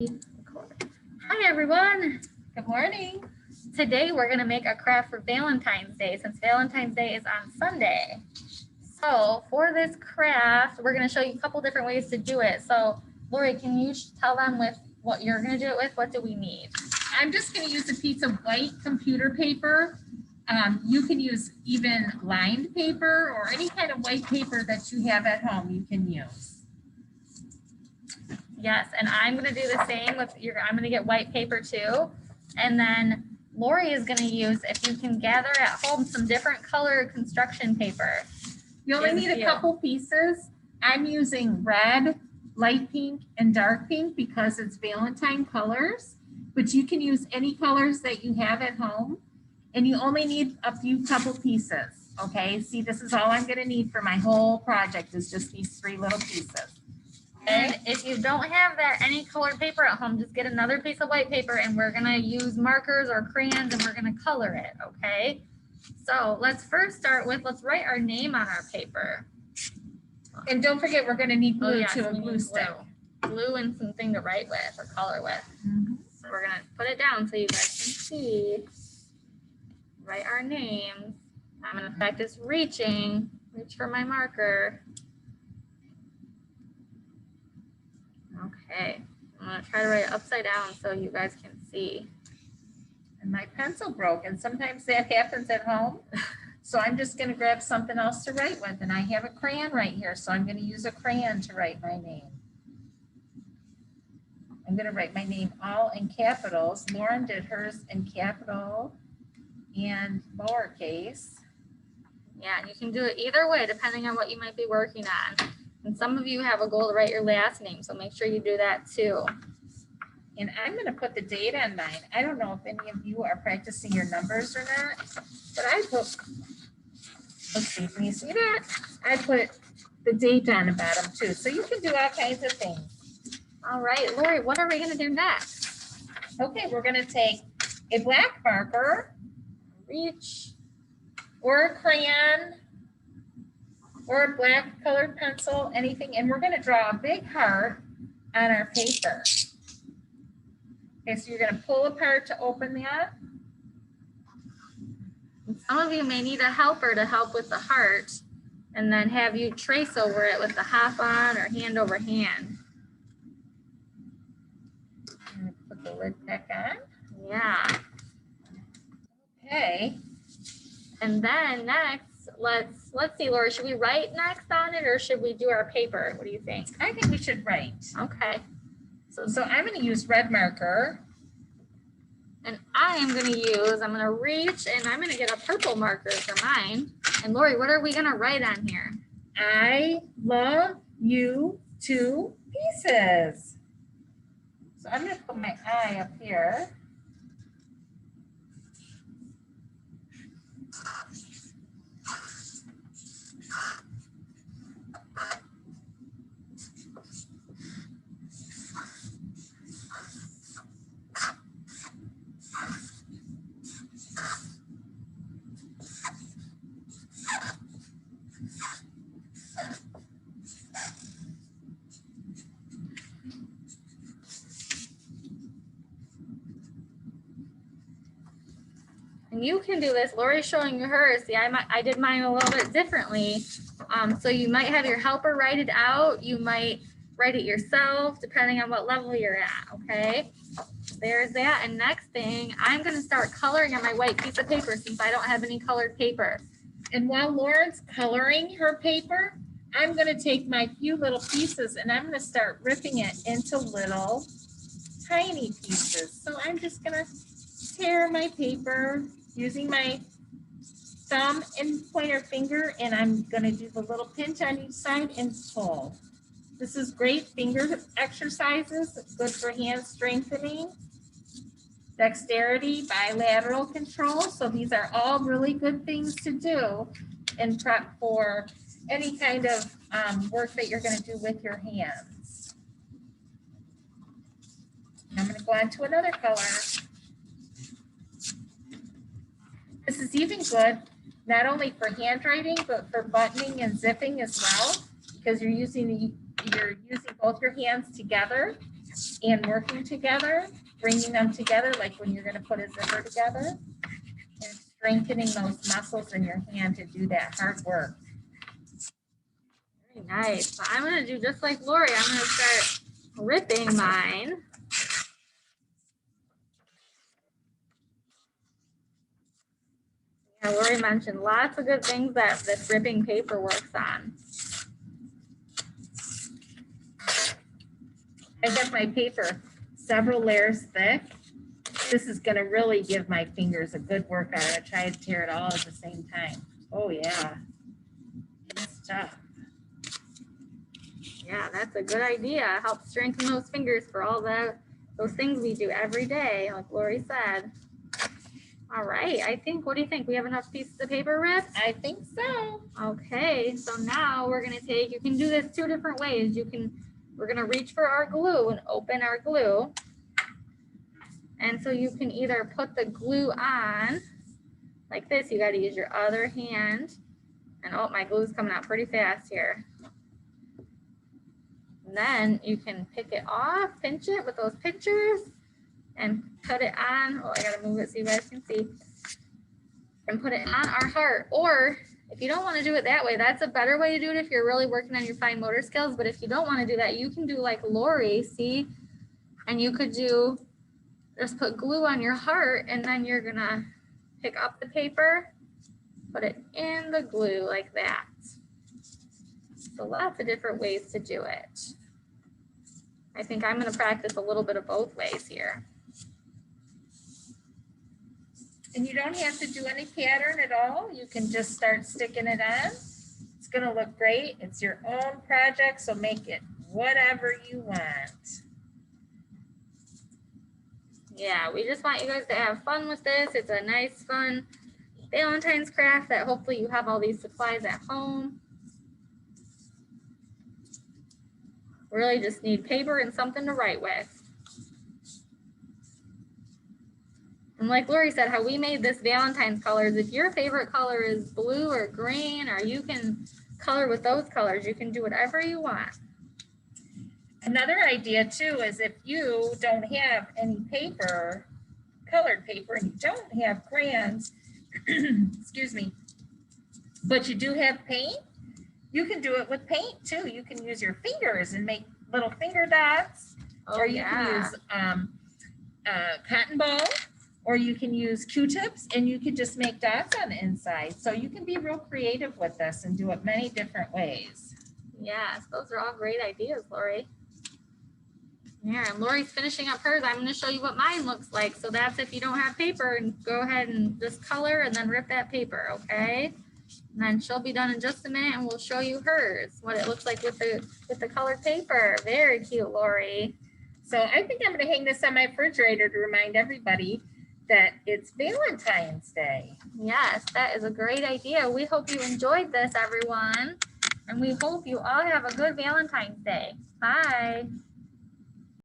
Hi everyone. Good morning. Today we're going to make a craft for Valentine's Day since Valentine's Day is on Sunday. So for this craft, we're going to show you a couple different ways to do it. So Lori, can you tell them with what you're going to do it with? What do we need? I'm just going to use a piece of white computer paper. You can use even lined paper or any kind of white paper that you have at home you can use. Yes, and I'm going to do the same with I'm going to get white paper too. And then Lori is going to use, if you can gather at home, some different color construction paper. You only need a couple pieces. I'm using red, light pink, and dark pink because it's Valentine colors, but you can use any colors that you have at home. And you only need a few couple pieces, okay? See, this is all I'm gonna need for my whole project is just these 3 little pieces. And if you don't have any colored paper at home, just get another piece of white paper and we're gonna use markers or crayons and we're gonna color it, okay? So let's first start with, let's write our name on our paper. And don't forget, we're gonna need glue too, a glue stick. Glue and something to write with or color with. So we're gonna put it down so you guys can see. Write our names. I'm gonna practice reaching. Reach for my marker. Okay, I'm gonna try to write it upside down so you guys can see. And my pencil broke, and sometimes that happens at home. So I'm just gonna grab something else to write with, and I have a crayon right here, so I'm gonna use a crayon to write my name. I'm gonna write my name all in capitals. Lauren did hers in capital and lowercase. Yeah, and you can do it either way depending on what you might be working on. And some of you have a goal to write your last name, so make sure you do that too. And I'm going to put the date on mine. I don't know if any of you are practicing your numbers or not, but I put, let's see, can you see that? I put the date on the bottom too, so you can do all kinds of things. All right, Lori, what are we going to do next? Okay, we're going to take a black marker, reach, or a crayon, or a black colored pencil, anything, and we're going to draw a big heart on our paper. Okay, so you're going to pull apart to open that. Some of you may need a helper to help with the heart and then have you trace over it with the hop on or hand over hand. Put the lid back on. Yeah. Okay. And then next, let's see, Laura, should we write next on it or should we do our paper? What do you think? I think we should write. Okay. So I'm going to use red marker. And I'm going to reach and I'm going to get a purple marker for mine. And Lori, what are we going to write on here? I love you 2 pieces. So I'm going to put my I up here. And you can do this. Lori's showing you hers. See, I did mine a little bit differently. So you might have your helper write it out. You might write it yourself, depending on what level you're at, okay? There's that. And next thing, I'm going to start coloring on my white piece of paper since I don't have any colored paper. And while Lauren's coloring her paper, I'm going to take my few little pieces and I'm going to start ripping it into little tiny pieces. So I'm just going to tear my paper using my thumb and pointer finger, and I'm going to do the little pinch on each side and pull. This is great finger exercises. It's good for hand strengthening, dexterity, bilateral control. So these are all really good things to do in prep for any kind of work that you're going to do with your hands. And I'm going to go on to another color. This is even good not only for handwriting, but for buttoning and zipping as well, because you're using both your hands together and working together, bringing them together, like when you're gonna put a zipper together, and strengthening those muscles in your hand to do that hard work. Very nice. So I'm gonna do just like Lori. I'm gonna start ripping mine. Yeah, Lori mentioned lots of good things that this ripping paper works on. I got my paper several layers thick. This is gonna really give my fingers a good workout. I'm gonna try to tear it all at the same time. Oh yeah, it's tough. Yeah, that's a good idea. Help strengthen those fingers for all those things we do every day, like Lori said. All right, what do you think? We have enough pieces of paper ripped? I think so. Okay, so now we're gonna you can do this two different ways. We're gonna reach for our glue and open our glue. And so you can either put the glue on like this. You gotta use your other hand. And oh, my glue's coming out pretty fast here. And then you can pick it off, pinch it with those pinchers and put it on. Oh, I gotta move it so you guys can see. And put it on our heart. Or if you don't want to do it that way, that's a better way to do it if you're really working on your fine motor skills. But if you don't want to do that, you can do like Lori, see? And you could just put glue on your heart, and then you're gonna pick up the paper, put it in the glue like that. So lots of different ways to do it. I think I'm gonna practice a little bit of both ways here. And you don't have to do any pattern at all. You can just start sticking it on. It's gonna look great. It's your own project, so make it whatever you want. Yeah, we just want you guys to have fun with this. It's a nice, fun Valentine's craft that hopefully you have all these supplies at home. Really just need paper and something to write with. And like Lori said, how we made this Valentine's colors, if your favorite color is blue or green, or you can color with those colors, you can do whatever you want. Another idea too is if you don't have any paper, colored paper, and you don't have crayons, excuse me, but you do have paint, you can do it with paint too. You can use your fingers and make little finger dots, or you can use cotton ball, or you can use Q-tips, and you can just make dots on the inside. So you can be real creative with this and do it many different ways. Yes, those are all great ideas, Lori. Yeah, and Lori's finishing up hers. I'm going to show you what mine looks like. So that's if you don't have paper, and go ahead and just color and then rip that paper, okay? And then she'll be done in just a minute, and we'll show you hers, what it looks like with the colored paper. Very cute, Lori. So I think I'm going to hang this on my refrigerator to remind everybody that it's Valentine's Day. Yes, that is a great idea. We hope you enjoyed this, everyone. And we hope you all have a good Valentine's Day. Bye.